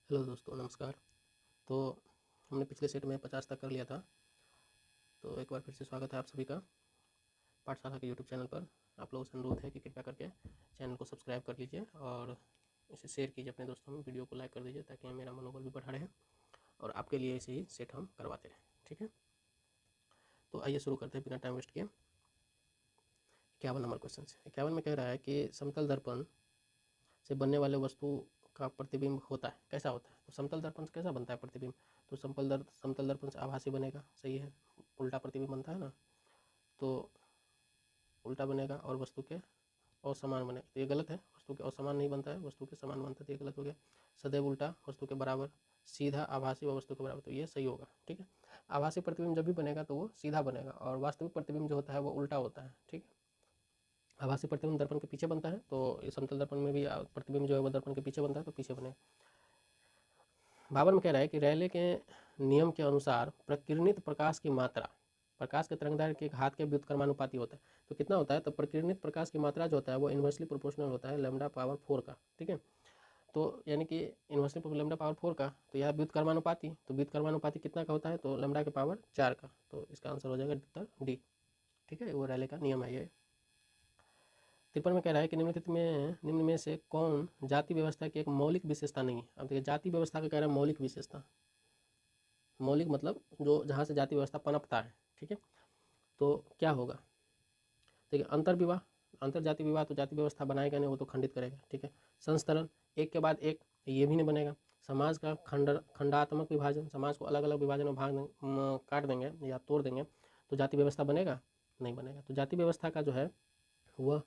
Hello दोस्तों, नमस्कार। तो हमने पिछले सेट में 50 तक कर लिया था। तो एक बार फिर से स्वागत है आप सभी का पाठशाला के यूट्यूब चैनल पर। आप लोगों से अनुरोध है कि कृपया करके चैनल को सब्सक्राइब कर लीजिए और इसे शेयर कीजिए अपने दोस्तों में, वीडियो को लाइक कर दीजिए ताकि मेरा मनोबल भी बढ़ा रहे और आपके लिए ऐसे ही सेट हम करवाते रहें। ठीक है, तो आइए शुरू करते हैं बिना टाइम वेस्ट किए 51 नंबर क्वेश्चन से। 51 में कह रहा है कि समतल दर्पण से बनने वाले वस्तु का प्रतिबिंब होता है, कैसा होता है? तो समतल दर्पण से कैसा बनता है प्रतिबिंब? तो समतल दर्पण से आभासी बनेगा, सही है। उल्टा प्रतिबिंब बनता है ना, तो उल्टा बनेगा और वस्तु के असमान बनेगा, तो ये गलत है। वस्तु के असमान नहीं बनता है, वस्तु के समान बनता है, तो ये गलत हो गया। सदैव उल्टा, वस्तु के बराबर, सीधा, आभासी व वस्तु के बराबर, तो ये सही होगा। ठीक है, आभासी प्रतिबिंब जब भी बनेगा तो वो सीधा बनेगा और वास्तविक प्रतिबिंब जो होता है वो उल्टा होता है। ठीक है, आभासी प्रतिबिंब दर्पण के पीछे बनता है, तो इस समतल दर्पण में भी प्रतिबिंब जो है वो दर्पण के पीछे बनता है, तो पीछे बनेगा। 52 में कह रहा है कि रेले के नियम के अनुसार प्रकीर्णित प्रकाश की मात्रा प्रकाश के तरंगदैर्घ्य के घात के व्युत्क्रमानुपाती होता है। तो कितना होता है? तो प्रकीर्णित प्रकाश की मात्रा जो होता है वो इन्वर्सली प्रोपोर्शनल होता है लैम्डा पावर 4 का। ठीक है, तो यानी कि इन्वर्सली लैम्डा पावर 4 का, तो यह व्युत्क्रमानुपाती, तो व्युत्क्रमानुपाती कितना का होता है? तो लैम्डा के पावर 4 का, तो इसका आंसर हो जाएगा उत्तर डी। ठीक है, वो रेले का नियम है ये। 53 में कह रहा है कि निम्न में से कौन जाति व्यवस्था की एक मौलिक विशेषता नहीं है? अब देखिए, जाति व्यवस्था का कह रहा है मौलिक विशेषता। मौलिक मतलब जो जहाँ से जाति व्यवस्था पनपता है। ठीक है, तो क्या होगा? देखिए, अंतर्विवाह, अंतर जाति विवाह तो जाति व्यवस्था बनाएगा नहीं, वो तो खंडित करेगा। ठीक है, संस्तरण, एक के बाद एक, ये भी नहीं बनेगा। समाज का खंडात्मक विभाजन, समाज को अलग अलग विभाजन में काट देंगे या तोड़ देंगे, तो जाति व्यवस्था बनेगा? नहीं बनेगा। तो जाति व्यवस्था का जो है वह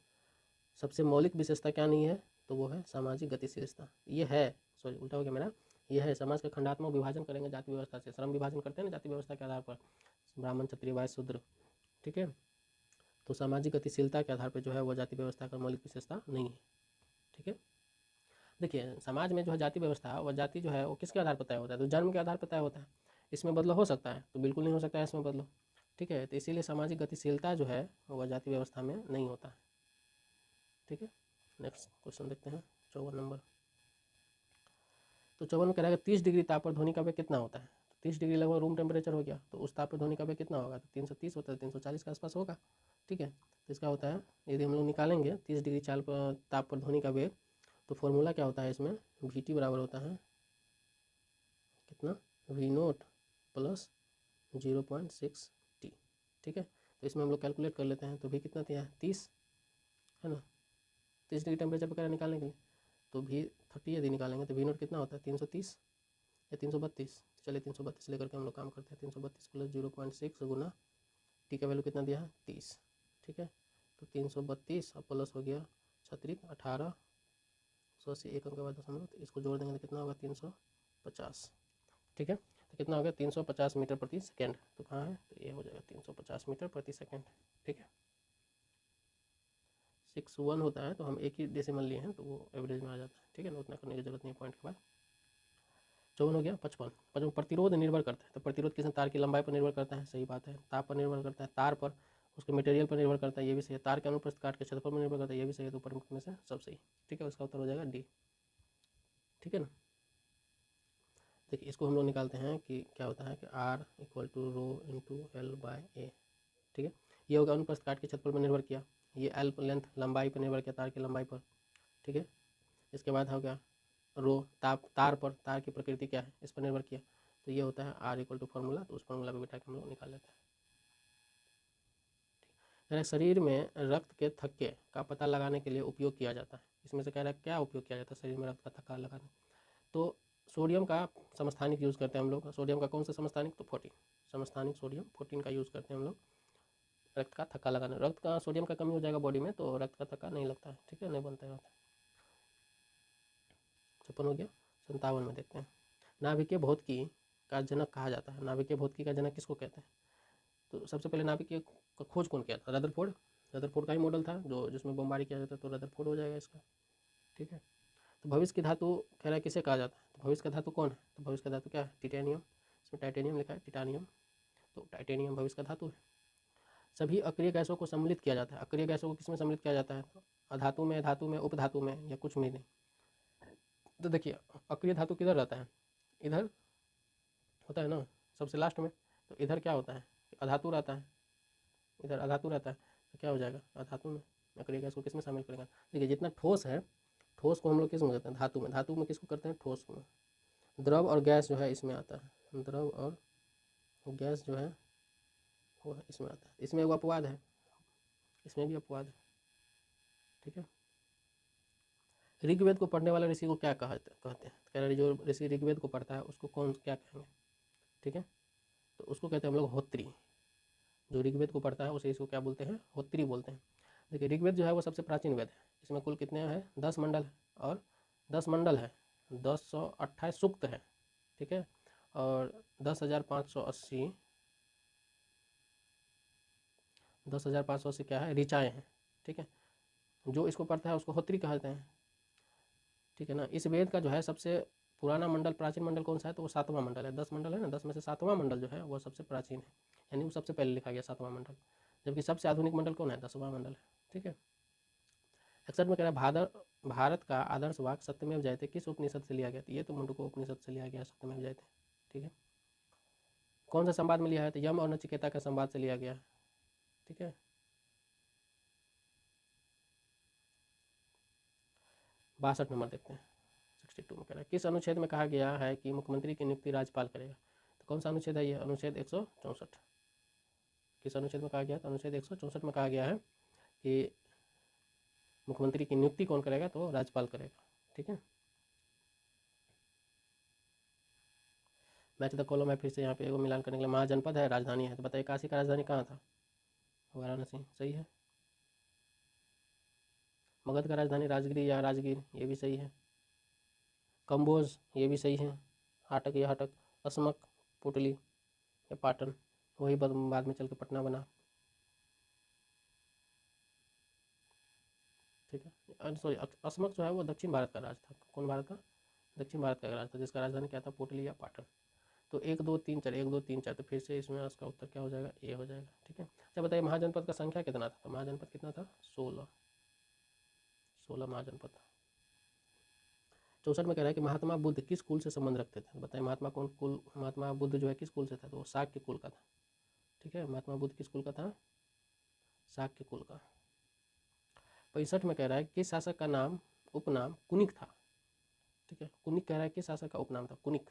सबसे मौलिक विशेषता क्या नहीं है? तो वो है सामाजिक गतिशीलता। ये है, सॉरी उल्टा हो गया मेरा, यह है समाज का खंडात्मक विभाजन करेंगे जाति व्यवस्था से। श्रम विभाजन करते हैं ना जाति व्यवस्था के आधार पर, ब्राह्मण क्षत्रिय वैश्य शूद्र। ठीक है, तो सामाजिक गतिशीलता के आधार पर जो है वो जाति व्यवस्था का मौलिक विशेषता नहीं है। ठीक है, देखिए समाज में जो है जाति व्यवस्था, वह जाति जो है वो किसके आधार पर तय होता है? तो जन्म के आधार पर तय होता है। इसमें बदलाव हो सकता है? तो बिल्कुल नहीं हो सकता है इसमें बदलाव। ठीक है, तो इसीलिए सामाजिक गतिशीलता जो है वह जाति व्यवस्था में नहीं होता है। ठीक है, नेक्स्ट क्वेश्चन देखते हैं 54 नंबर। तो 54 में कह रहा है 30 डिग्री ताप पर ध्वनि का वेग कितना होता है? तो 30 डिग्री लगभग रूम टेम्परेचर हो गया, तो उस ताप पर ध्वनि का वेग कितना होगा? तो 330 होता है, 340 के आसपास होगा। ठीक है, तो इसका होता है, यदि हम लोग निकालेंगे 30 डिग्री ताप पर ध्वनि का वेग, तो फॉर्मूला क्या होता है इसमें? वी टी बराबर होता है कितना? V naught plus 0.6 T. ठीक है, तो इसमें हम लोग कैलकुलेट कर लेते हैं, तो भी कितना दिया है? 30 है ना, 30 डिग्री टेम्परेचर वगैरह निकालने के लिए, तो भी 30 यदि निकालेंगे तो वी नोट कितना होता है? 330 या 332। चलिए 332 लेकर के हम लोग काम करते हैं। 332 प्लस 0.6 गुना टी का वैल्यू कितना दिया है? 30। ठीक है, तो 332 और प्लस हो गया 36 18 180, एक अंक के बाद दशमलव, तो इसको जोड़ देंगे तो कितना होगा? 350। ठीक है, तो कितना हो गया? 350 मीटर प्रति सेकेंड। तो कहाँ है? तो ये हो जाएगा 350 मीटर प्रति सेकेंड। ठीक है, 61 होता है तो हम एक ही डेसिमल लिए हैं तो वो एवरेज में आ जाता है। ठीक है ना, उतना करने की जरूरत नहीं है पॉइंट के बाद। 54 हो गया। 55 प्रतिरोध निर्भर करता है, तो प्रतिरोध किसमें? तार की लंबाई पर निर्भर करता है, सही बात है। ताप पर निर्भर करता है, तार पर, उसके मटेरियल पर निर्भर करता है, ये भी सही है। तार के अनुप्रस्थ काट के क्षेत्रफल पर निर्भर करता है, ये भी सही है। तो ऊपर में से सब सही। ठीक है, उसका उत्तर हो जाएगा डी। ठीक है ना, देखिए इसको हम लोग निकालते हैं कि क्या होता है कि R equal to rho into L by A. ठीक है, ये होगा अनुप्रस्थ काट के क्षेत्रफल पर निर्भर किया, ये एल लेंथ लंबाई पर निर्भर किया, तार की लंबाई पर। ठीक है, इसके बाद हो गया रो तार पर, तार की प्रकृति क्या है इस पर निर्भर किया, तो ये होता है R इक्वल टू फार्मूला, तो उस फार्मूला पे बिठा के हम लोग निकाल लेते हैं। शरीर में रक्त के थक्के का पता लगाने के लिए उपयोग किया जाता है, इसमें से कह रहा है क्या उपयोग किया जाता है शरीर में रक्त का थक्का लगाने? तो सोडियम का समस्थानिक यूज़ करते हैं हम लोग। सोडियम का कौन सा समस्थानिक? तो 14 समस्थानिक सोडियम 14 का यूज़ करते हैं हम लोग रक्त का थक्का लगाने। रक्त का सोडियम का कमी हो जाएगा बॉडी में तो रक्त का थक्का नहीं लगता है। ठीक है, नहीं बनता है। 56 हो गया। 57 में देखते हैं, नाभिकीय भौतिकी का जनक कहा जाता है। नाभिकीय भौतिकी का जनक किसको कहते हैं? तो सबसे पहले नाभिकीय का खोज कौन किया था? रदरफोर्ड। रदरफोर्ड का ही मॉडल था जो जिसमें बमबारी किया जाता है, तो रदरफोर्ड हो जाएगा इसका। ठीक है, तो भविष्य की धातु कह रहा है किसे कहा जाता है? तो भविष्य का धातु कौन है? तो भविष्य का धातु क्या है? टिटेनियम। इसमें टाइटेनियम लिखा है, टिटानियम, तो टाइटेनियम भविष्य का धातु है। सभी अक्रिय गैसों को सम्मिलित किया जाता है। अक्रिय गैसों को किसमें सम्मिलित किया जाता है? तो अधातु में, धातु में, उपधातु में, या कुछ में नहीं। तो देखिए अक्रिय धातु किधर रहता है, इधर होता है ना सबसे लास्ट में, तो इधर क्या होता है, अधातु रहता है, इधर अधातु रहता है, तो क्या हो जाएगा अधातु में अक्रिय गैस को किस में शामिल करेगा। देखिए जितना ठोस है, ठोस को हम लोग किस में करते हैं, धातु में, धातु में किसको करते हैं, ठोस में। द्रव और गैस जो है इसमें आता है, द्रव और गैस जो है वो इसमें आता है, इसमें वो अपवाद है, इसमें भी अपवाद है, ठीक है। ऋग्वेद को पढ़ने वाले ऋषि को क्या कहते हैं, कह रहे जो ऋषि ऋग्वेद को पढ़ता है उसको कौन क्या कहेंगे, ठीक है, तो उसको कहते हैं हम लोग होत्री। जो ऋग्वेद को पढ़ता है उसे इसको क्या बोलते हैं, होत्री बोलते हैं। देखिए ऋग्वेद जो है वो सबसे प्राचीन वेद है, इसमें कुल कितने हैं, 10 मंडल है, और 10 मंडल है, 1028 सूक्त है, ठीक है, और 10,580 क्या है, ऋचाएँ हैं, ठीक है। जो इसको पढ़ता है उसको होत्री कहते हैं, ठीक है ना। इस वेद का जो है सबसे पुराना मंडल, प्राचीन मंडल कौन सा है, तो वो 7वां मंडल है। 10 मंडल है ना, 10 में से 7वां मंडल जो है वो सबसे प्राचीन है, यानी वो सबसे पहले लिखा गया 7वां मंडल, जबकि सबसे आधुनिक मंडल कौन है, 10वां मंडल है, ठीक है। 61 में कह रहा है भारत का आदर्श वाक्य सत्यमेव जयते किस उपनिषद से लिया गया, तो ये तो मुंडको उपनिषद से लिया गया सत्यमेव जयते, ठीक है। कौन सा संवाद में लिया है, तो यम और नचिकेता का संवाद से लिया गया, ठीक है। 62 नंबर देखते हैं, 62 में कह रहा है किस अनुच्छेद में कहा गया है कि मुख्यमंत्री की नियुक्ति राज्यपाल करेगा, तो कौन सा अनुच्छेद है ये, अनुच्छेद 164। किस अनुच्छेद में कहा गया, तो अनुच्छेद 164 में कहा गया है कि मुख्यमंत्री की नियुक्ति कौन करेगा, तो राज्यपाल करेगा, ठीक है। मैच द कॉलम है, फिर से यहाँ पे एगो मिलान करने के लिए, महाजनपद है, राजधानी है, तो बताइए काशी का राजधानी कहाँ था, वाराणसी, सही है। मगध का राजधानी राजगिर या राजगीर, ये भी सही है। कंबोज, ये भी सही है। हाटक या हटक, असमक, पुटली या पाटन, वही बाद में चल के पटना बना, ठीक है। सॉरी असमक जो है वो दक्षिण भारत का राज था, कौन भारत का, दक्षिण भारत का राज था, जिसका राजधानी क्या था, पुटली या पाटन। तो 1 2 3 4, 1 2 3 4, तो फिर से इसमें इसका उत्तर क्या हो जाएगा, ए हो जाएगा, ठीक है। अच्छा बताइए महाजनपद का संख्या कितना था, तो महाजनपद कितना था, 16 महाजनपद। 64 में कह रहा है कि महात्मा बुद्ध किस कुल से संबंध रखते थे, बताइए महात्मा बुद्ध जो है किस कुल से था, तो वो शाक्य कुल का था, ठीक है। महात्मा बुद्ध किस कुल का था, शाक्य कुल का। 65 में कह रहा है किस शासक का नाम उपनाम कुनिक था, ठीक है। कुनिक कह रहा है किस शासक का उपनाम था, कुनिक,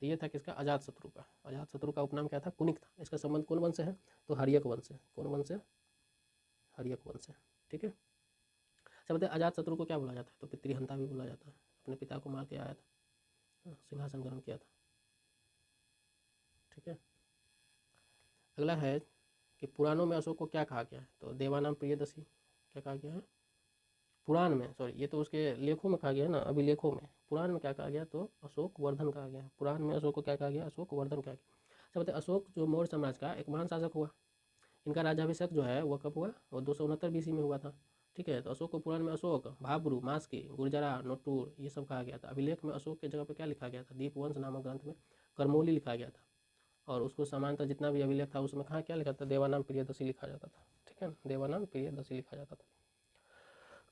तो ये था किसका, अजातशत्रु का। अजातशत्रु का उपनाम क्या था, कुनिक था। इसका संबंध कौन वंश से है, तो हर्यक वंश से, कौन वंश से, हर्यक वंश से, ठीक है। अच्छा बताइए अजातशत्रु को क्या बोला जाता है, तो पितृहंता भी बोला जाता है, अपने पिता को मार के आया था, सिंहासन ग्रहण किया था, ठीक है। अगला है कि पुराणों में अशोक को क्या कहा गया है, तो देवानाम प्रियदर्शी, क्या कहा गया है, पुराण में, सॉरी ये तो उसके लेखों में कहा गया है ना, अभिलेखों में, पुराण में क्या कहा गया, तो अशोक वर्धन कहा गया, पुराण में अशोक को क्या कहा गया, अशोक वर्धन कहा गया। अच्छा बताइए अशोक जो मौर्य साम्राज्य का एक महान शासक हुआ, इनका राज्याभिषेक जो है वो कब हुआ, वो 269 BC में हुआ था, ठीक है। तो अशोक को पुराण में अशोक, भाब्रू, मास्की, गुर्जरा, नोटूर ये सब कहा गया था। अभिलेख में अशोक के जगह पे क्या लिखा गया था, दीपवंश नामक ग्रंथ में करमोली लिखा गया था, और उसको समानता जितना भी अभिलेख था उसमें कहाँ क्या लिखा था, देवानाम प्रियदर्शी लिखा जाता था, ठीक है, देवानाम प्रियदर्शी लिखा जाता था।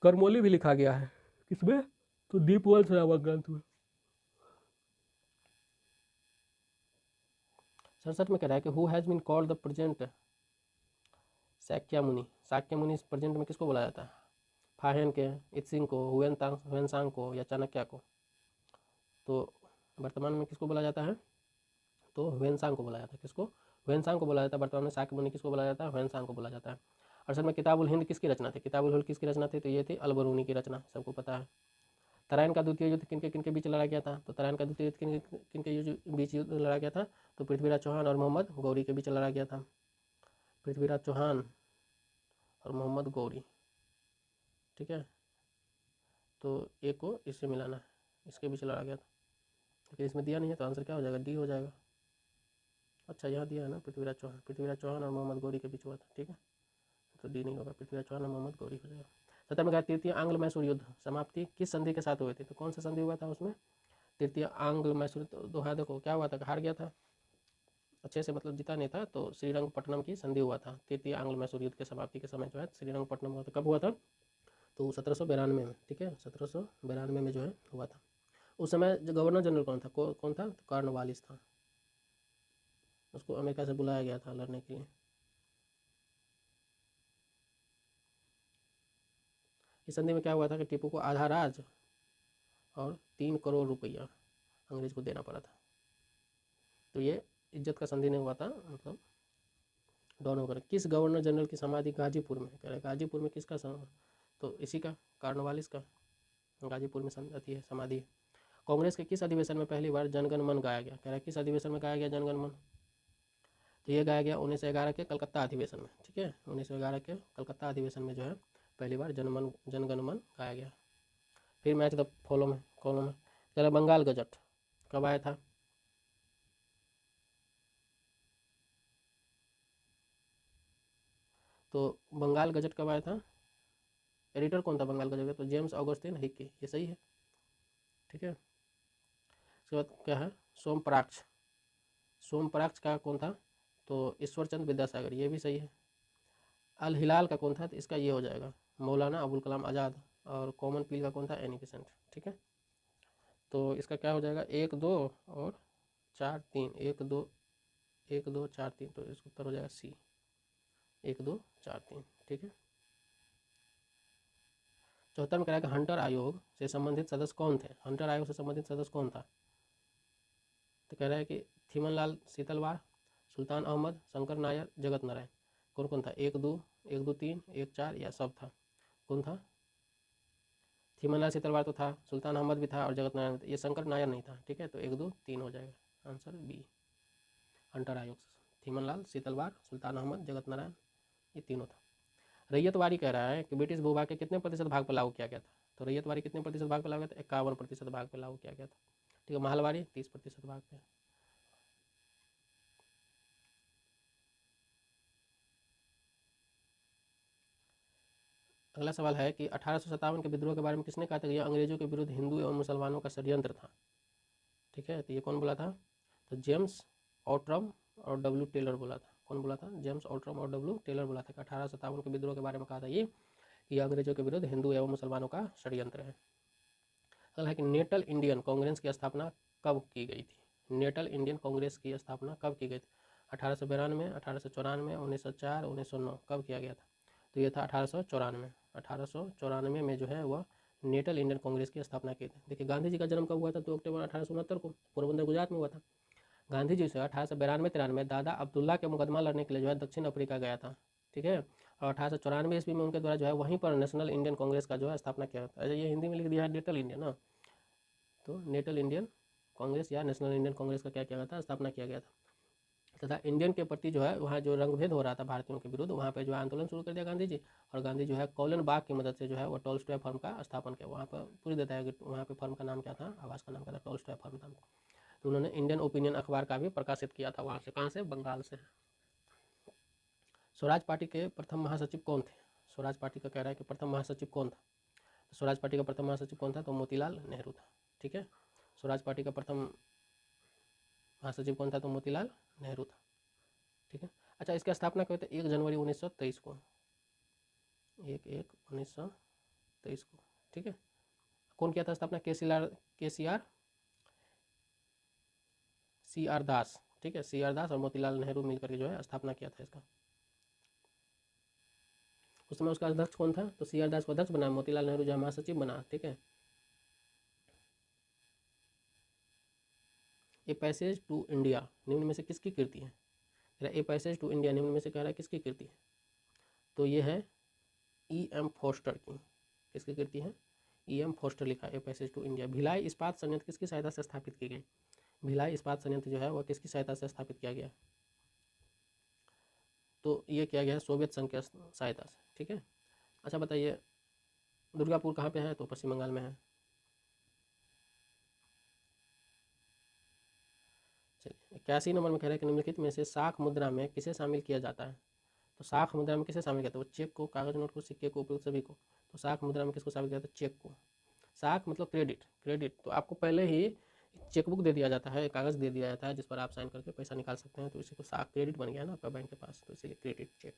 करमोली भी लिखा गया है किसमें, तो दीपवंश नामक ग्रंथ में। 67 में कह रहा है कि who has been called the present Shakya Muni, Shakya मुनि प्रेजेंट में किसको बोला जाता है, फाहियन के, इत्सिंग को, हुएनसांग को या चाणक्य को, तो वर्तमान में किसको बोला जाता है, तो हुएनसांग को बोला जाता है, किसको, हुएनसांग को बोला जाता है वर्तमान में। शाक्य मुनि किसको बोला जाता है, हुएनसांग को बोला जाता है। असल में किताबुल हिंद किसकी रचना थी, किताबुल हिंद किसकी रचना थी, तो ये थी अलबरूनी की रचना, सबको पता है। तराइन का द्वितीय युद्ध किनके बीच लड़ा गया था, तो तराइन का द्वितीय युद्ध किनके बीच युद्ध लड़ा गया था, तो पृथ्वीराज चौहान और मोहम्मद गौरी के बीच लड़ा गया था, पृथ्वीराज चौहान और मोहम्मद गौरी, ठीक है। तो ए को इससे मिलाना है, इसके बीच लड़ा गया था, लेकिन इसमें दिया नहीं है, तो आंसर क्या हो जाएगा, डी हो जाएगा। अच्छा यहाँ दिया है ना, पृथ्वीराज चौहान और मोहम्मद गौरी के बीच हुआ था, ठीक है, तो डी नहीं होगा, पृथ्वीराज चौहान और मोहम्मद गौरी हो जाएगा। 70 में कहा तृतीय आंग्ल मैसूर युद्ध समाप्ति किस संधि के साथ हुए थे, तो कौन सा संधि हुआ था उसमें, तृतीय आंग्ल मैसूर, तो दोहा देखो क्या हुआ था, हार गया था, अच्छे से मतलब जीता नहीं था, तो श्रीरंगपट्टनम की संधि हुआ था। तृतीय आंग्ल मैसूर युद्ध के समाप्ति के समय जो है श्रीरंगपट्टनम हुआ था, कब हुआ था, तो 1792 में, ठीक है, 1792 में जो है हुआ था। उस समय जो गवर्नर जनरल कौन था, कौन था, तो कॉर्नवालिस था। उसको अमेरिका से बुलाया गया था लड़ने के लिए। इस संधि में क्या हुआ था कि टीपू को आधा राज और 3 करोड़ रुपया अंग्रेज को देना पड़ा था। तो ये इज्जत का संधि नहीं हुआ था, मतलब डाउन होकर। किस गवर्नर जनरल की समाधि गाजीपुर में, कह रहे गाजीपुर में किसका तो इसी का, कॉर्नवालिस का, गाजीपुर में है समाधि। कांग्रेस के किस अधिवेशन में पहली बार जनगण मन गाया गया, कह रहा है किस अधिवेशन में गाया गया जनगण मन, तो ये गाया गया 1911 के कलकत्ता अधिवेशन में। ठीक है, 1911 के कलकत्ता अधिवेशन में जो है पहली बार जनगण मन गाया गया। फिर मैच द फॉलो में कॉलम में कह रहा बंगाल गजट कब आया था, तो बंगाल गजट कब आया था, एडिटर कौन था बंगाल गजट का, तो जेम्स ऑगस्टिन हिक्की, ये सही है। ठीक है, उसके बाद क्या है, सोमपराक्ष, सोमपराक्ष का कौन था, तो ईश्वरचंद विद्यासागर, ये भी सही है। अल हिलाल का कौन था, तो इसका ये हो जाएगा मौलाना अबुल कलाम आज़ाद। और कॉमन पील का कौन था, एनी बेसेंट। ठीक है, तो इसका क्या हो जाएगा, 1 2 और 4 3, 1 2 1 2 4 3, तो इसका उत्तर हो जाएगा सी, 1 2 4 3। ठीक है, 74 में कह रहा है कि हंटर आयोग से संबंधित सदस्य कौन थे, हंटर आयोग से संबंधित सदस्य कौन था, तो कह रहा है कि थीमनलाल सीतलवार, सुल्तान अहमद, शंकर नायर, जगत नारायण। कौन कौन था, 1 2 1 2 3 1 4 या सब था, कौन था, थीमनलाल सीतलवार तो था, सुल्तान अहमद भी था और जगत नारायण, ये शंकर नायर नहीं था। ठीक है, तो 1 2 3 हो जाएगा आंसर बी, हंटर आयोग से थीमनलाल सीतलवार, सुल्तान अहमद, जगत नारायण, ये तीनों था। रैयतवाड़ी कह रहा है कि ब्रिटिश भूभाग के कितने प्रतिशत भाग पर लागू किया गया था, तो रैयतवाड़ी कितने प्रतिशत भाग पर लागू किया था, 51% भाग पर लागू किया गया था। ठीक है, महलवाड़ी 30% भाग पे। अगला सवाल है कि 1857 के विद्रोह के बारे में किसने कहा था कि यह अंग्रेजों के विरुद्ध हिंदू एवं मुसलमानों का षड्यंत्र था। ठीक है, तो ये कौन बोला था, तो जेम्स ऑट्रम और डब्ल्यू टेलर बोला था। कौन बोला था, जेम्स ऑट्रम और डब्ल्यू टेलर बोला था कि 1857 के विद्रोह के बारे में कहा था ये कि अंग्रेजों के विरुद्ध हिंदू एवं मुसलमानों का षड्यंत्र है। अगला है कि नेटल इंडियन कांग्रेस की स्थापना कब की गई थी, नेटल इंडियन कांग्रेस की स्थापना कब की गई थी, 1892, 1894, 1904, 1909, कब किया गया था, तो ये था 1894। 1894 में जो है वह नेटल इंडियन कांग्रेस की स्थापना की थी। देखिए गांधी जी का जन्म कब हुआ था, 2 अक्टूबर 1869 को पोरबंदर गुजरात में हुआ था। गांधी जी से 1892-93 दादा अब्दुल्ला के मुकदमा लड़ने के लिए जो है दक्षिण अफ्रीका गया था। ठीक है, और 1894 ईस्वी में उनके द्वारा जो है वहीं पर नेशनल इंडियन कांग्रेस का जो है स्थापना किया था। अच्छा, ये हिंदी में लिख दिया है नेटल इंडियन ना, तो नेटल इंडियन कांग्रेस या नेशनल इंडियन कांग्रेस का क्या किया गया था, स्थापना किया गया था। तथा इंडियन के प्रति जो है वहाँ जो रंगभेद हो रहा था भारतीयों के विरुद्ध, वहाँ पे जो है आंदोलन शुरू कर दिया गांधी जी। और गांधी जो है कॉलन बाग की मदद से जो है वो टॉलस्टॉय फर्म का स्थापन किया। वहाँ पर पूरी देता है कि वहाँ पे फर्म का नाम क्या था, आवास का नाम क्या था, टॉलस्टॉय फर्म था। तो उन्होंने इंडियन ओपिनियन अखबार का भी प्रकाशित किया था वहाँ से, कहाँ से, बंगाल से। स्वराज पार्टी के प्रथम महासचिव कौन थे, स्वराज पार्टी का कह रहा है कि प्रथम महासचिव कौन था, तो स्वराज पार्टी का प्रथम महासचिव कौन था, तो मोतीलाल नेहरू था। ठीक है, स्वराज पार्टी का प्रथम महासचिव कौन था, तो मोतीलाल नेहरू था। ठीक है, अच्छा इसकी स्थापना कब हुई थी, 1 जनवरी 1923 को, 1/1/1923 को। ठीक है, कौन किया था स्थापना, सी आर दास। ठीक है, सी आर दास और मोतीलाल नेहरू मिलकर के जो है स्थापना किया था इसका। उस समय उसका अध्यक्ष कौन था, तो सी आर दास को अध्यक्ष बना, मोतीलाल नेहरू जो है महासचिव बना। ठीक है, ए पैसेज टू इंडिया निम्न में से किसकी कृति है, ए पैसेज टू इंडिया निम्न में से कह रहा है किसकी कृति है, तो ये है ई एम फोस्टर की। किसकी कृति है, ई एम फोस्टर लिखा a passage to India. Bhilai इस्पात संयंत्र किसकी सहायता से स्थापित की गई, भिलाई इस्पात संयंत्र जो है वह किसकी सहायता से स्थापित किया गया, तो ये किया गया है सोवियत संघ की सहायता से। ठीक है, अच्छा बताइए दुर्गापुर कहाँ पे है, तो पश्चिम बंगाल में है। चलिए 81 नंबर में कह रहा है कि निम्नलिखित में से साख मुद्रा में किसे शामिल किया जाता है, तो साख मुद्रा में किसे शामिल किया जाता है, वो चेक को, कागज नोट को, सिक्के को, उपयुक्त सभी को। तो साख मुद्रा में किसको शामिल किया जाता है, चेक को। साख मतलब क्रेडिट, क्रेडिट तो आपको पहले ही चेकबुक दे दिया जाता है, कागज दे दिया जाता है जिस पर आप साइन करके पैसा निकाल सकते हैं, तो इसी को साख क्रेडिट बन गया ना आपका बैंक के पास, तो इसीलिए credit check.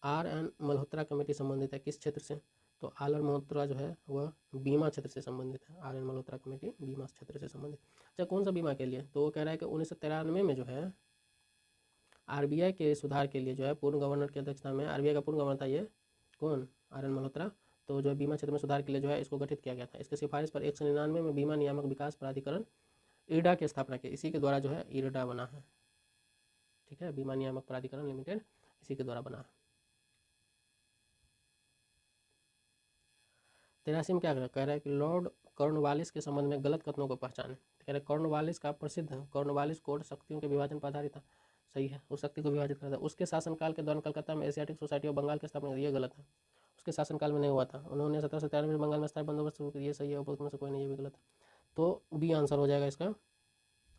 R N Malhotra committee संबंधित है किस क्षेत्र से, तो आर एन मल्होत्रा जो है वह बीमा क्षेत्र से संबंधित है। आर एन मल्होत्रा कमेटी बीमा क्षेत्र से संबंधित। अच्छा, कौन सा बीमा के लिए? तो वो कह रहा है कि 1993 में जो है आरबीआई के सुधार के लिए जो है पूर्ण गवर्नर की अध्यक्षता में, आरबीआई का पूर्ण गवर्नर था ये कौन? R N Malhotra. तो जो है बीमा क्षेत्र में सुधार के लिए जो है इसको गठित किया गया था। इसके सिफारिश पर 1999 में बीमा नियामक विकास प्राधिकरण इरडा की स्थापना की। इसी के द्वारा जो है इरडा बना है। ठीक है, बीमा नियामक प्राधिकरण लिमिटेड इसी के द्वारा बना है। 83 में क्या कह रहा है कि लॉर्ड कॉर्नवालिस के संबंध में गलत कथनों को पहचाने। कह रहे कॉर्नवालिस का प्रसिद्ध कॉर्नवालिस कोड शक्तियों के विभाजन पर आधारित था। सही है, उस शक्ति को विभाजित करता था। उसके शासनकाल के दौरान कलकत्ता में एशियाटिक सोसाइटी ऑफ बंगाल की स्थापना, ये गलत है। उसके शासनकाल में नहीं हुआ था। उन्होंने 1793 में बंगाल में स्थायी बंदोबस्त शुरू किया, ये सही है। उपरोक्त में से कोई नहीं, ये भी गलत है। तो बी आंसर हो जाएगा इसका।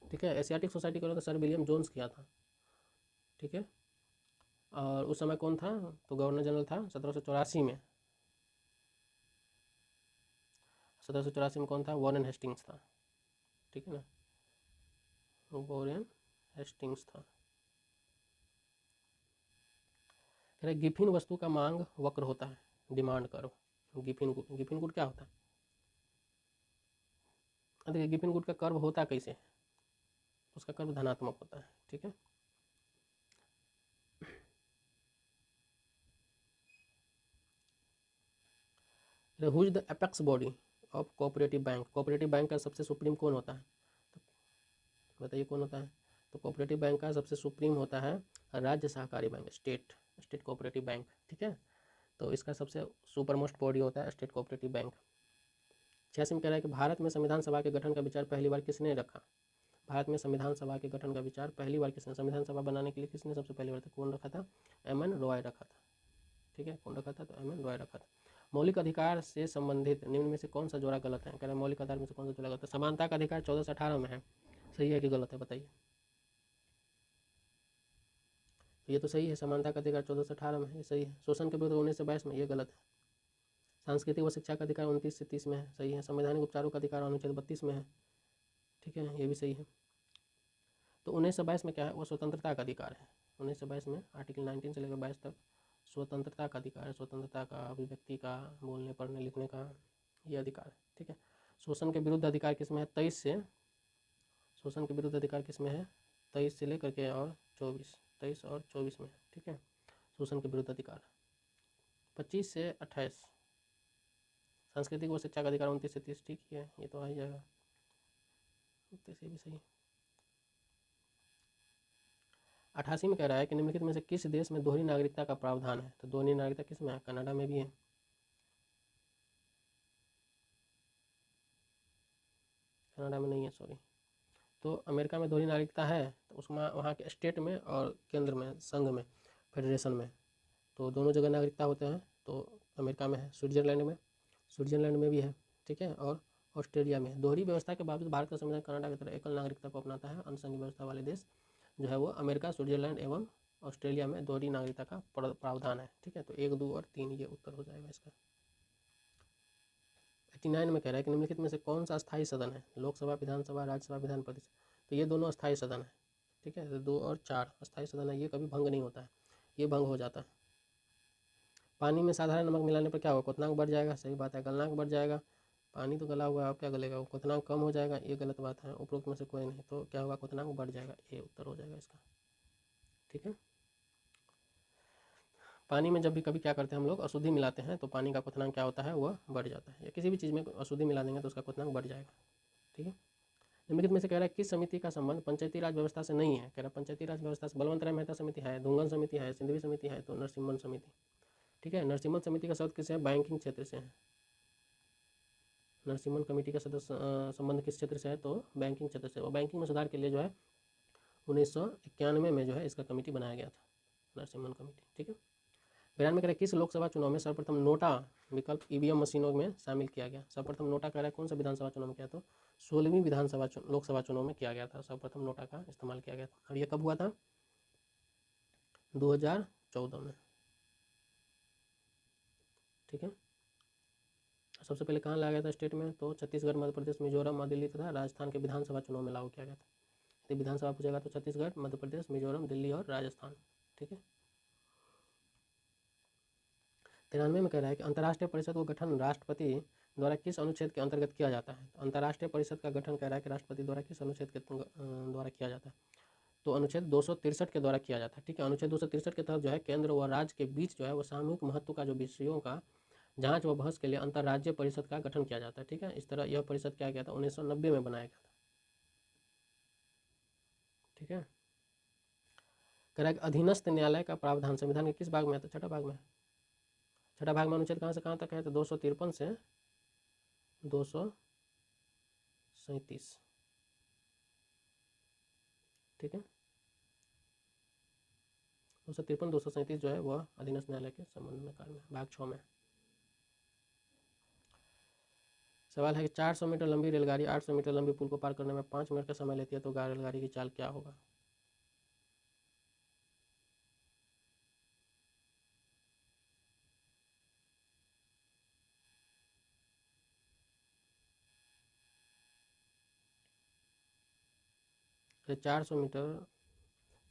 ठीक है, एशियाटिक सोसाइटी का तो सर विलियम जोन्स किया था। ठीक है, और उस समय कौन था? तो गवर्नर जनरल था 1784 में। 1784 में कौन था? वॉरेन हेस्टिंग्स था। ठीक है ना, वॉरेन हेस्टिंग्स था। कह रहे गिफिन वस्तु का मांग वक्र होता है, डिमांड कर्व। गिफिन गुड क्या होता है? देखिए गिफिन गुड का कर्व होता कैसे? उसका कर्व धनात्मक होता है। ठीक है, who is the apex body of cooperative bank? Cooperative bank का सबसे सुप्रीम कौन होता है? तो बताइए कौन होता है? तो कोऑपरेटिव बैंक का सबसे सुप्रीम होता है राज्य सहकारी बैंक, स्टेट कोऑपरेटिव बैंक। ठीक है, तो इसका सबसे सुपर मोस्ट बॉडी होता है स्टेट कोऑपरेटिव बैंक। 86 में कह रहा है कि भारत में संविधान सभा के गठन का विचार पहली बार किसने रखा? भारत में संविधान सभा के गठन का विचार पहली बार किसने, संविधान सभा बनाने के लिए किसने सबसे पहली बार कौन रखा था? एम.एन. रॉय रखा था। ठीक है, कौन रखा था? तो एम.एन. रॉय रखा था। मौलिक अधिकार से संबंधित निम्न में से कौन सा जोड़ा गलत है? कह रहे हैं मौलिक अधिकार में से कौन सा जोड़ा गलत है? समानता का अधिकार 14 से 18 में है। सही है कि गलत है? बताइए। तो ये तो सही है, समानता का अधिकार 14 से 18 में है, ये सही है। शोषण के विरुद्ध 19 से 22 में, ये गलत है। सांस्कृतिक व शिक्षा का अधिकार 29 से 30 में है, सही है। संवैधानिक उपचारों का अधिकार अनुच्छेद 32 में है। ठीक है, ये भी सही है। तो 19 से 22 में क्या है? वो स्वतंत्रता का अधिकार है। 19 से 22 में आर्टिकल 19 से लेकर 22 तक स्वतंत्रता का अधिकार है। स्वतंत्रता का, अभिव्यक्ति का, बोलने पढ़ने लिखने का, ये अधिकार है। ठीक है, शोषण के विरुद्ध अधिकार किसमें है? 23 से। शोषण के विरुद्ध अधिकार किसमें है? 23 से लेकर के और 24, 23 और 24 में। ठीक है, शोषण के विरुद्ध अधिकार 25 से 28। सांस्कृतिक व शिक्षा का अधिकार 29 से 30। ठीक है, ये तो आ ही जाएगा, 29 ये भी सही है। 88 में कह रहा है कि निम्नलिखित में से किस देश में दोहरी नागरिकता का प्रावधान है? तो दोहरी नागरिकता किस में है? कनाडा में भी है। कनाडा में नहीं है, सॉरी। तो अमेरिका में दोहरी नागरिकता है, तो उसमें वहाँ के स्टेट में और केंद्र में, संघ में, फेडरेशन में, तो दोनों जगह नागरिकता होते हैं। तो अमेरिका में है, स्विट्जरलैंड में भी है। ठीक है, और ऑस्ट्रेलिया में। दोहरी व्यवस्था के बावजूद भारत का संविधान कनाडा की तरह एकल नागरिकता को अपनाता है। अन्य संघ व्यवस्था वाले देश जो है वो अमेरिका, स्विट्जरलैंड एवं ऑस्ट्रेलिया में दोहरी नागरिकता का प्रावधान है। ठीक है, तो 1, 2 और 3 ये उत्तर हो जाएगा इसका। 89 में कह रहा है कि निम्नलिखित में से कौन सा स्थायी सदन है? लोकसभा, विधानसभा, राज्यसभा, विधान परिषद। तो ये दोनों स्थायी सदन है। ठीक है, तो 2 और 4 स्थायी सदन है, ये कभी भंग नहीं होता है, ये भंग हो जाता है। पानी में साधारण नमक मिलाने पर क्या होगा? क्वथनांक बढ़ जाएगा, सही बात है। गलनांक बढ़ जाएगा, पानी तो गला हुआ है, अब क्या गलेगा? क्वथनांक कम हो जाएगा, ये गलत बात है। उपरोक्त में से कोई नहीं, तो क्या होगा? क्वथनांक बढ़ जाएगा, ये उत्तर हो जाएगा इसका। ठीक है, पानी में जब भी कभी क्या करते हैं हम लोग, अशुद्धि मिलाते हैं, तो पानी का क्वथनांक क्या होता है? वह बढ़ जाता है। या किसी भी चीज़ में अशुद्धि मिला देंगे तो उसका क्वथनांक बढ़ जाएगा। ठीक है, निम्नलिखित में से कह रहा है किस समिति का संबंध पंचायती राज व्यवस्था से नहीं है? कह रहा है पंचायती राज व्यवस्था से बलवंत राय मेहता समिति है, धुंगन समिति है, सिंधवी समिति है, तो नरसिम्हन समिति। ठीक है, नरसिम्हन समिति का शब्द किससे है? बैंकिंग क्षेत्र से है। नरसिम्हन कमेटी का सदस्य संबंध किस क्षेत्र से है? तो बैंकिंग क्षेत्र से। और बैंकिंग में सुधार के लिए जो है 1991 में जो है इसका कमेटी बनाया गया था, नरसिम्हन कमेटी। ठीक है, 92 में कह रहे किस लोकसभा चुनाव में सर्वप्रथम नोटा विकल्प ईवीएम मशीनों में शामिल किया गया? सर्वप्रथम नोटा कह रहा है कौन सा विधानसभा चुनाव में किया? तो 16वीं लोकसभा चुनाव में किया गया था, सर्वप्रथम नोटा का इस्तेमाल किया गया था। और ये कब हुआ था? 2014 में। ठीक है, सबसे पहले कहाँ लाया गया था स्टेट में? तो छत्तीसगढ़, मध्य प्रदेश, मिजोरम और दिल्ली तथा राजस्थान के विधानसभा चुनाव में लागू किया गया था। यदि विधानसभा पूछेगा तो छत्तीसगढ़, मध्य प्रदेश, मिजोरम, दिल्ली और राजस्थान। ठीक है, 93 में कह रहा है कि अंतर्राष्ट्रीय परिषद को गठन राष्ट्रपति द्वारा किस अनुच्छेद के अंतर्गत किया जाता है। तो अंतर्राष्ट्रीय परिषद का गठन कह रहा है कि राष्ट्रपति द्वारा किस अनुच्छेद के द्वारा किया जाता है। तो अनुच्छेद 263 के द्वारा किया जाता है। ठीक है, अनुच्छेद 263 के तहत जो है केंद्र व राज्य के बीच जो है वो सामूहिक महत्व का जो विषयों का जांच व बहस के लिए अंतर्राज्यीय परिषद का गठन किया जाता है। ठीक है, इस तरह यह परिषद क्या गया था, 1990 में बनाया गया था। ठीक है, कह रहा है अधीनस्थ न्यायालय का प्रावधान संविधान के किस भाग में है, तो छठा भाग में। छठा भाग में अनुच्छेद कहाँ से कहाँ तक है, तो 253 से 237। ठीक है, 253 237 जो है वह अधीनस्थ न्यायालय के संबंध में कार्य में भाग 6 में। सवाल है कि 400 मीटर लंबी रेलगाड़ी 800 मीटर लंबी पुल को पार करने में 5 मिनट का समय लेती है, तो रेलगाड़ी की चाल क्या होगा। तो 400 मीटर,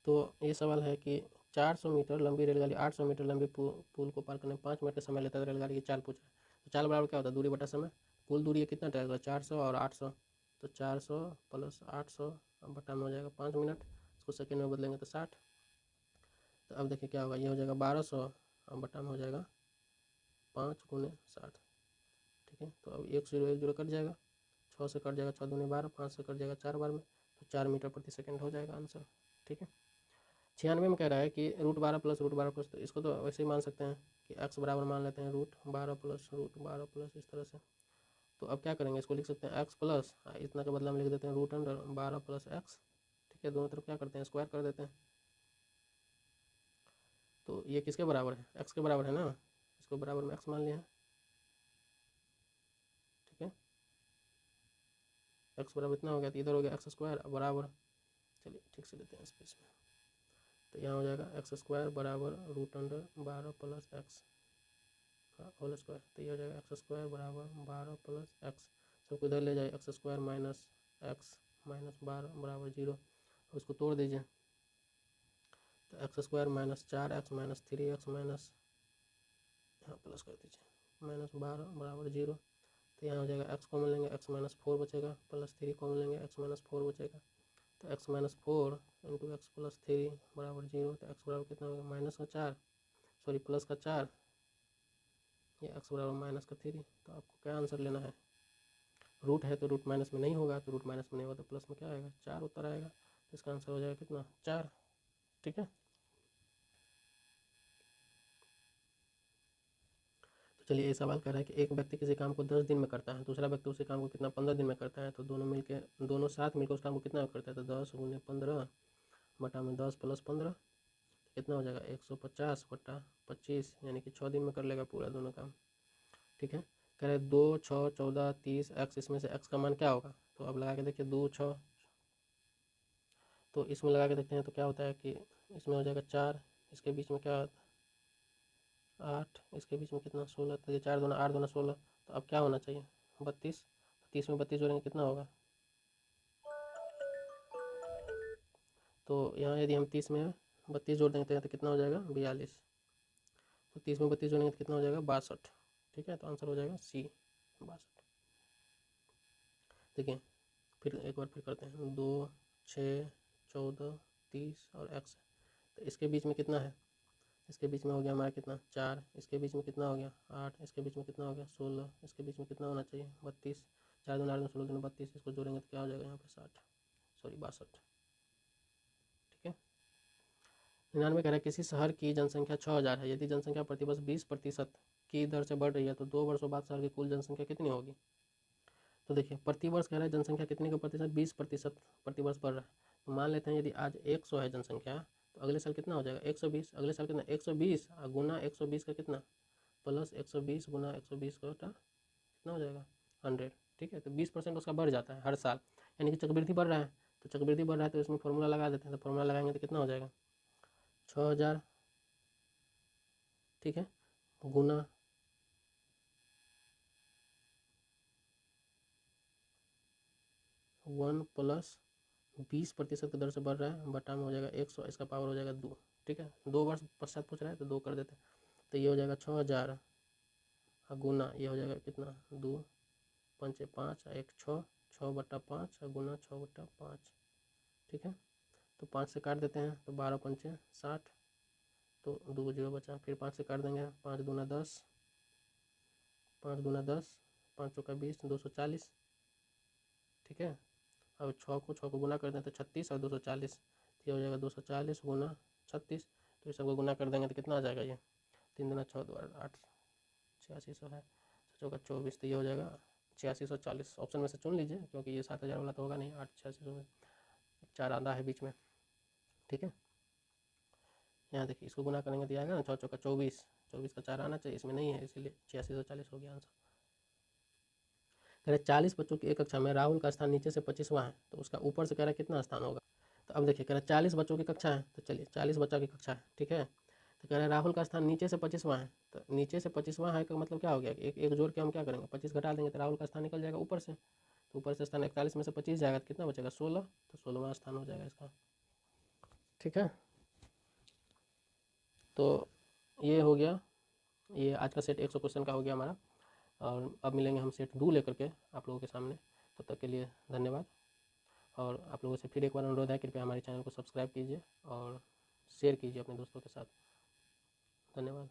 तो ये सवाल है कि 400 मीटर लंबी रेलगाड़ी 800 मीटर लंबी पुल को पार करने में 5 मिनट का समय लेता है, तो रेलगाड़ी की चाल पूछ रहा है। तो चाल बराबर क्या होता है, दूरी बटा समय। कुल दूरी कितना रहेगा, 400 और 800, तो 400 प्लस 800 बटा में हो जाएगा 5 मिनट, इसको सेकेंड में बदलेंगे तो 60। तो अब देखिए क्या होगा, ये हो जाएगा 1200 और बटा में हो जाएगा 5 गुने 60। ठीक है, तो अब 1 0 कट जाएगा, 6 से कट जाएगा 6 दूनी 12, 5 से कट जाएगा 4 बार में, तो 4 मीटर प्रति सेकेंड हो जाएगा आंसर। ठीक है, 96 में कह रहा है कि √12 प्लस √12 प्लस, तो इसको तो वैसे ही मान सकते हैं कि x बराबर मान लेते हैं √12 प्लस √12 प्लस, इस तरह से। तो अब क्या करेंगे, इसको लिख सकते हैं x प्लस इतना के बदला में लिख देते हैं √12 प्लस x। ठीक है, दोनों तरफ क्या करते हैं, स्क्वायर कर देते हैं। तो ये किसके बराबर है, x के बराबर है ना, इसको बराबर में x मान लिया है। ठीक है, x बराबर इतना हो गया, तो इधर हो गया x स्क्वायर बराबर, चलिए ठीक से लेते हैं स्पेस में, तो यहाँ हो जाएगा x² बराबर √12 प्लस x का होल स्क्वायर, तो ये हो जाएगा x² बराबर 12 प्लस x, सबको इधर ले जाए, x² माइनस x माइनस 12 बराबर 0, उसको तोड़ दीजिए, तो x² minus 4x minus 3x minus, यहाँ प्लस कर दीजिए, माइनस 12 बराबर 0। तो यहाँ हो जाएगा x कॉमन लेंगे, x माइनस 4 बचेगा, प्लस 3 कॉमन लेंगे, x माइनस 4 बचेगा, तो x minus 4 into x plus 3 बराबर 0, तो x बराबर कितना होगा, माइनस का 4, सॉरी प्लस का 4, ये x बराबर माइनस का 3। तो आपको क्या आंसर लेना है, रूट है तो रूट माइनस में नहीं होगा, तो रूट माइनस में नहीं होगा तो प्लस में क्या आएगा, 4 उत्तर आएगा, तो इसका आंसर हो जाएगा कितना, 4। ठीक है, तो चलिए ये सवाल कर रहा है कि एक व्यक्ति किसी काम को 10 दिन में करता है, दूसरा व्यक्ति उसी काम को कितना 15 दिन में करता है, तो दोनों साथ मिलकर उस काम को कितना करता है, तो 10 गुने 15 बटा में 10 प्लस 15, कितना हो जाएगा 150 बटा 25, यानी कि 6 दिन में कर लेगा पूरा दोनों काम। ठीक है, कह रहे 2 6 14 30 x, इसमें से x का मान क्या होगा, तो अब लगा के देखिए 2 6, तो इसमें लगा के देखते हैं तो क्या होता है कि इसमें हो जाएगा 4, इसके बीच में क्या होता है 8, इसके बीच में कितना 16, तो ये 4 दूना 8 दूना 16, तो अब क्या होना चाहिए 32, 30 में 32 जोड़ेंगे कितना होगा, तो यहाँ यदि हम 30 में 32 जोड़ देंगे तो कितना हो जाएगा 42, तो 30 में 32 जोड़ेंगे तो कितना हो जाएगा 62। ठीक है, तो आंसर हो जाएगा सी 62। देखिए फिर एक बार फिर करते हैं, 2 6 14 30 और x, तो इसके बीच में कितना है, इसके बीच में हो गया हमारा कितना 4, इसके बीच में कितना हो गया 8, इसके बीच में कितना हो गया 16, इसके बीच में कितना होना चाहिए 32, 4 दूना 8 16 दूना 32, इसको जोड़ेंगे तो क्या हो जाएगा यहाँ पे 60, सॉरी 62। ठीक है, 99 कह रहा है किसी शहर की जनसंख्या 6000 है, यदि जनसंख्या प्रतिवर्ष 20% की दर से बढ़ रही है तो 2 वर्षों बाद शहर की कुल जनसंख्या कितनी होगी। तो देखिए प्रतिवर्ष कह रहा है जनसंख्या कितने का प्रतिशत, 20% प्रतिवर्ष बढ़ रहा है, तो मान लेते हैं यदि आज 100 है जनसंख्या, तो अगले साल कितना हो जाएगा 120, अगले साल कितना 120 गुना 120 का कितना प्लस 120 गुना 120 का कितना हो जाएगा 100। ठीक है, तो 20% उसका बढ़ जाता है हर साल, यानी कि चक्रवृद्धि बढ़ रहा है, तो चक्रवृद्धि बढ़ रहा है तो इसमें फॉर्मूला लगा देते हैं, तो फॉर्मूला लगाएंगे तो कितना हो जाएगा 6000, ठीक है, गुना 1 प्लस 20% की दर से बढ़ रहा है, बटा में हो जाएगा 100, इसका पावर हो जाएगा 2। ठीक है, 2 वर्ष पश्चात पूछ रहा है तो 2 कर देते हैं, तो ये हो जाएगा 6000 और गुना ये हो जाएगा कितना, 2 पंचे 5 1 6, 6/5 और गुना 6/5। ठीक है, तो 5 से काट देते हैं तो 12 पंचे 60, तो 2 जीरो बचा। फिर 5 से काट देंगे, 5 दूना 10, 5 दूना 10, 5 चौका 20, 240। ठीक है, अब 6 को गुना कर दें तो 36 और 240, ये हो जाएगा 240 गुना 36। तो इस सबको गुना कर देंगे तो कितना आ जाएगा, ये 3 दूना 6 2 8, 8600 है, 6 चौका 24, तो ये हो जाएगा 8640। ऑप्शन में से चुन लीजिए, क्योंकि ये 7000 वाला तो होगा नहीं, 8 8600 में 4 आधा है बीच में। ठीक है, यहाँ देखिए इसको गुना करेंगे तो आएगा ना 6 चौका 24, 24 का 4 आना चाहिए, इसमें नहीं है, इसीलिए 8640 हो गया आंसर। कह रहे 40 बच्चों की एक कक्षा में राहुल का स्थान नीचे से 25वां है, तो उसका ऊपर से कह रहा है कितना स्थान होगा। तो अब देखिए कह रहे 40 बच्चों की कक्षा है, तो चलिए 40 बच्चा की कक्षा है। ठीक है, तो कह रहे राहुल का स्थान नीचे से 25वां है, तो नीचे से 25वां है का मतलब क्या हो गया, एक एक जोड़ के हम क्या करेंगे, 25 घटा देंगे तो राहुल का स्थान निकल जाएगा ऊपर से। तो ऊपर से स्थान 41 में से 25 जाएगा तो कितना बचेगा, 16, तो 16वां स्थान हो जाएगा इसका। ठीक है, तो ये हो गया, ये आज का सेट 100 क्वेश्चन का हो गया हमारा। और अब मिलेंगे हम सेट 2 लेकर के आप लोगों के सामने। तब तक के लिए धन्यवाद। और आप लोगों से फिर एक बार अनुरोध है, कृपया हमारे चैनल को सब्सक्राइब कीजिए और शेयर कीजिए अपने दोस्तों के साथ। धन्यवाद।